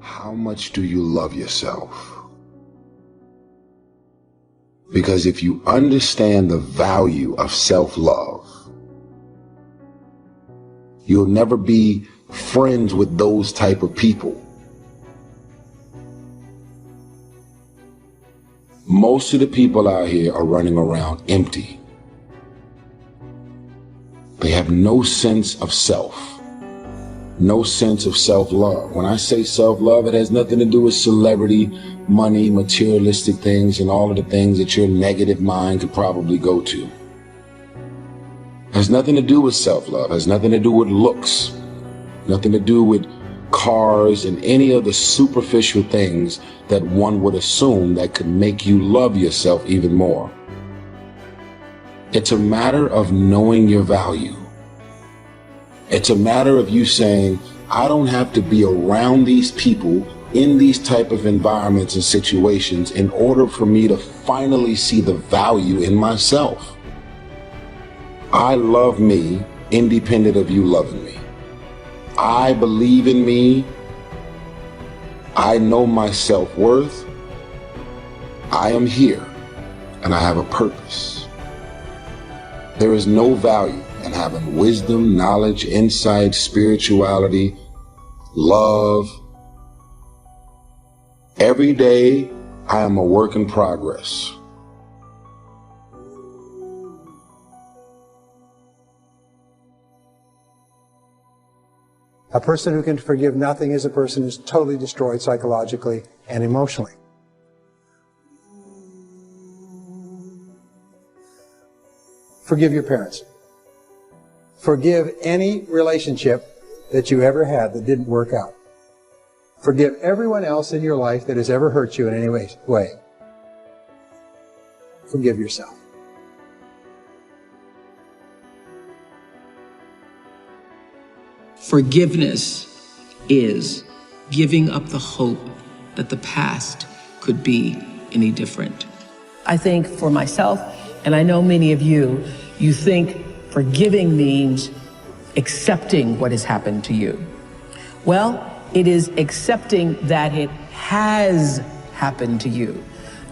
how much do you love yourself? Because if you understand the value of self-love, you'll never be friends with those type of people. Most of the people out here are running around empty. They have no sense of self, no sense of self-love. When I say self-love, it has nothing to do with celebrity, money, materialistic things, and all of the things that your negative mind could probably go to. It has nothing to do with self-love. It has nothing to do with looks, nothing to do with cars and any of the superficial things that one would assume that could make you love yourself even more. It's a matter of knowing your value. It's a matter of you saying, I don't have to be around these people in these type of environments and situations in order for me to finally see the value in myself. I love me independent of you loving me. I believe in me. I know my self-worth. I am here and I have a purpose. There is no value in having wisdom, knowledge, insight, spirituality, love. Every day I am a work in progress. A person who can forgive nothing is a person who's totally destroyed psychologically and emotionally. Forgive your parents. Forgive any relationship that you ever had that didn't work out. Forgive everyone else in your life that has ever hurt you in any way. Forgive yourself. Forgiveness is giving up the hope that the past could be any different. I think for myself, and I know many of you, you think forgiving means accepting what has happened to you. Well, it is accepting that it has happened to you.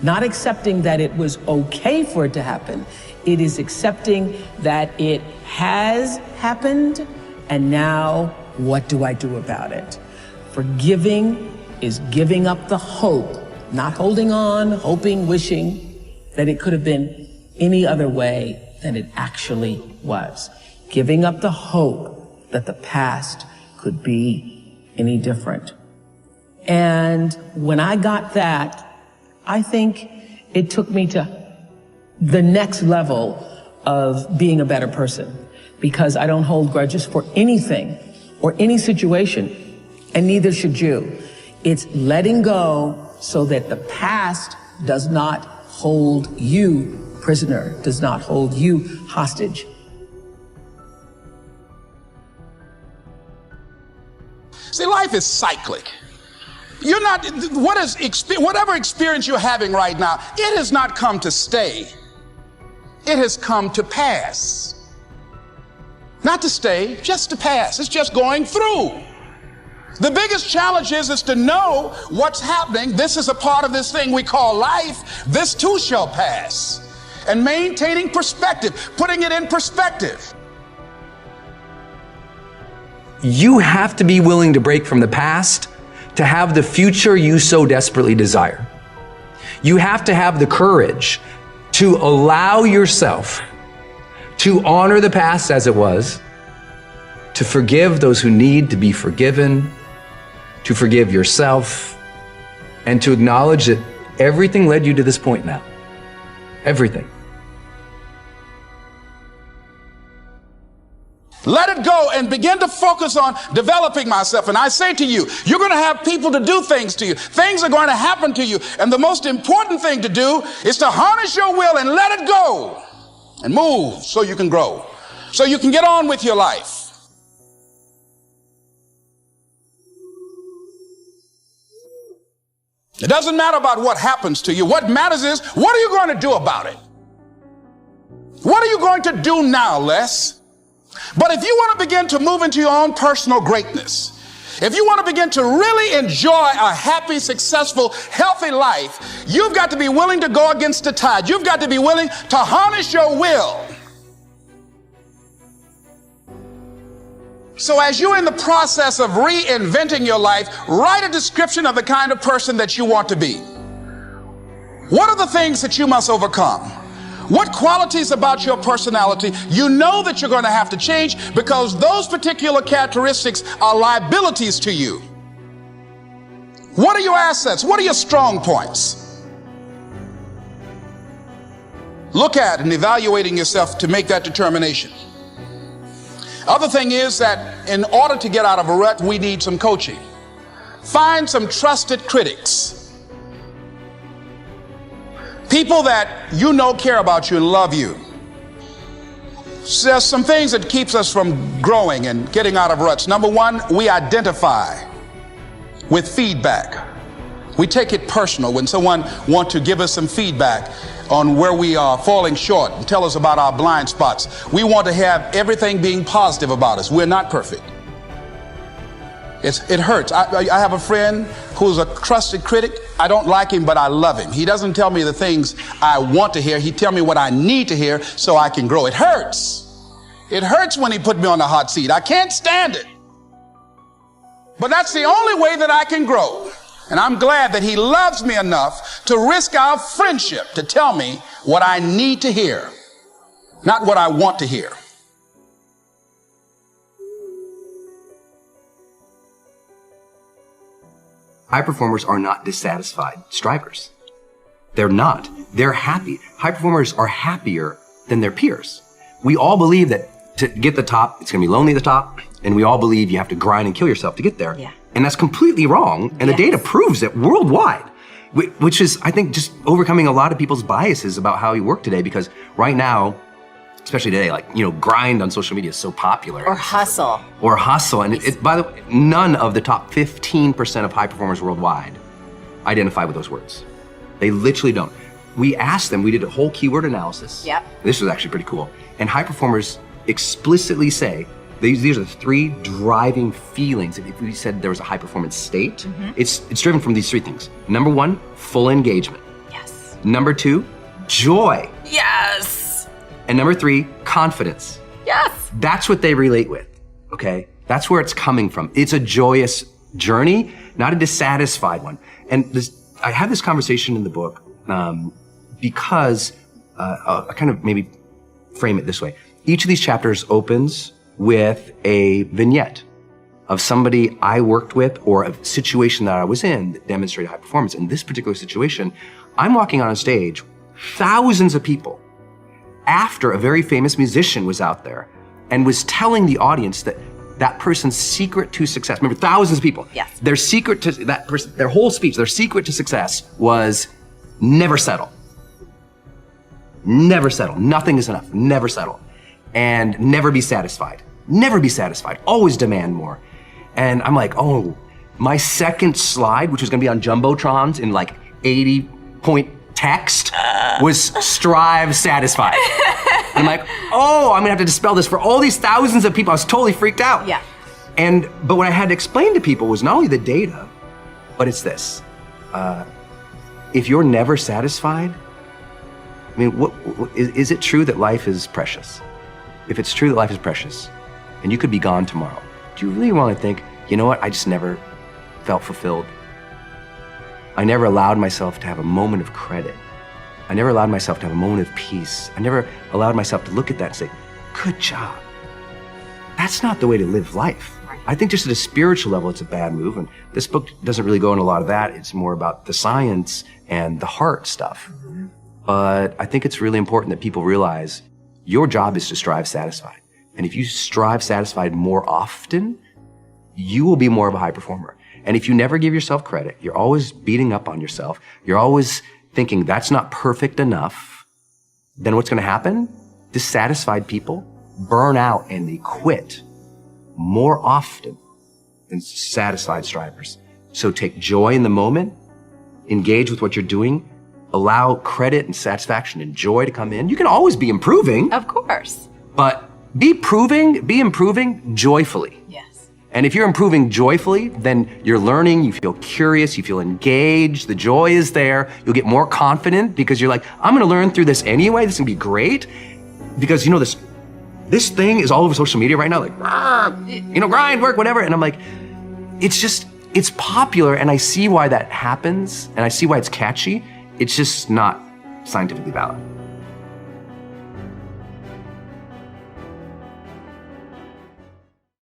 Not accepting that it was okay for it to happen. It is accepting that it has happened, and now what do I do about it? Forgiving is giving up the hope, not holding on, hoping, wishing that it could have been any other way than it actually was. Giving up the hope that the past could be any different. And when I got that, I think it took me to the next level of being a better person, because I don't hold grudges for anything or any situation, and neither should you. It's letting go so that the past does not hold you prisoner, does not hold you hostage. See, life is cyclic. You're not, whatever experience you're having right now, it has not come to stay. It has come to pass. Not to stay, just to pass. It's just going through. The biggest challenge is to know what's happening. This is a part of this thing we call life. This too shall pass. And maintaining perspective, putting it in perspective. You have to be willing to break from the past to have the future you so desperately desire. You have to have the courage to allow yourself to honor the past as it was, to forgive those who need to be forgiven, to forgive yourself, and to acknowledge that everything led you to this point now. Everything. Let it go and begin to focus on developing myself. And I say to you, you're going to have people to do things to you. Things are going to happen to you. And the most important thing to do is to harness your will and let it go and move so you can grow, so you can get on with your life. It doesn't matter about what happens to you. What matters is, what are you going to do about it? What are you going to do now, Les? But if you want to begin to move into your own personal greatness, If you want to begin to really enjoy a happy, successful, healthy life, you've got to be willing to go against the tide. You've got to be willing to harness your will. So as you're in the process of reinventing your life, write a description of the kind of person that you want to be. What are the things that you must overcome? What qualities about your personality you know that you're going to have to change because those particular characteristics are liabilities to you? What are your assets? What are your strong points? Look at and evaluating yourself to make that determination. Other thing is that in order to get out of a rut, we need some coaching. Find some trusted critics. People that you know care about you and love you. So there's some things that keeps us from growing and getting out of ruts. Number one, we identify with feedback. We take it personal when someone wants to give us some feedback on where we are falling short and tell us about our blind spots. We want to have everything being positive about us. We're not perfect. It hurts. I have a friend who's a trusted critic. I don't like him, but I love him. He doesn't tell me the things I want to hear. He tells me what I need to hear so I can grow. It hurts. It hurts when he put me on the hot seat. I can't stand it. But that's the only way that I can grow. And I'm glad that he loves me enough to risk our friendship to tell me what I need to hear, not what I want to hear. High performers are not dissatisfied strivers. They're not. They're happy. High performers are happier than their peers. We all believe that to get the top, it's going to be lonely at the top, and we all believe you have to grind and kill yourself to get there. Yeah. And that's completely wrong, and the data proves it worldwide, which is, I think, just overcoming a lot of people's biases about how you work today, because right now, especially today, like, you know, grind on social media is so popular. Or hustle. Or hustle. And by the way, none of the top 15% of high performers worldwide identify with those words. They literally don't. We asked them, we did a whole keyword analysis. Yep. This was actually pretty cool. And high performers explicitly say, these are the 3 driving feelings. If we said there was a high performance state, it's driven from these 3 things. Number 1, full engagement. Yes. Number 2, joy. Yes. And number 3, confidence. Yes. That's what they relate with, okay? That's where it's coming from. It's a joyous journey, not a dissatisfied one. And I have this conversation in the book because I kind of maybe frame it this way. Each of these chapters opens with a vignette of somebody I worked with or a situation that I was in that demonstrated high performance. In this particular situation, I'm walking on a stage, thousands of people, after a very famous musician was out there and was telling the audience that that person's secret to success, remember, thousands of people, their secret to that person, their whole speech, their secret to success was never settle. Never settle. Nothing is enough. Never settle. And never be satisfied. Never be satisfied. Always demand more. And I'm like, oh, my second slide, which was gonna be on Jumbotrons in like 80-point text, was strive satisfied. And I'm like, oh, I'm gonna have to dispel this for all these thousands of people. I was totally freaked out. Yeah. But what I had to explain to people was not only the data, but it's this. If you're never satisfied, I mean, is it true that life is precious? If it's true that life is precious, and you could be gone tomorrow, do you really want to think, you know what, I just never felt fulfilled? I never allowed myself to have a moment of credit. I never allowed myself to have a moment of peace. I never allowed myself to look at that and say, good job. That's not the way to live life. I think just at a spiritual level, it's a bad move. And this book doesn't really go into a lot of that. It's more about the science and the heart stuff. But I think it's really important that people realize your job is to strive satisfied. And if you strive satisfied more often, you will be more of a high performer. And if you never give yourself credit, you're always beating up on yourself, you're always thinking that's not perfect enough, then what's gonna happen? Dissatisfied people burn out and they quit more often than satisfied strivers. So take joy in the moment, engage with what you're doing, allow credit and satisfaction and joy to come in. You can always be improving. Of course. But be improving joyfully. Yes. And if you're improving joyfully, then you're learning, you feel curious, you feel engaged, the joy is there, you'll get more confident because you're like, I'm gonna learn through this anyway, this is gonna be great. Because you know, this thing is all over social media right now, like, you know, grind, work, whatever. And I'm like, it's popular, and I see why that happens, and I see why it's catchy. It's just not scientifically valid.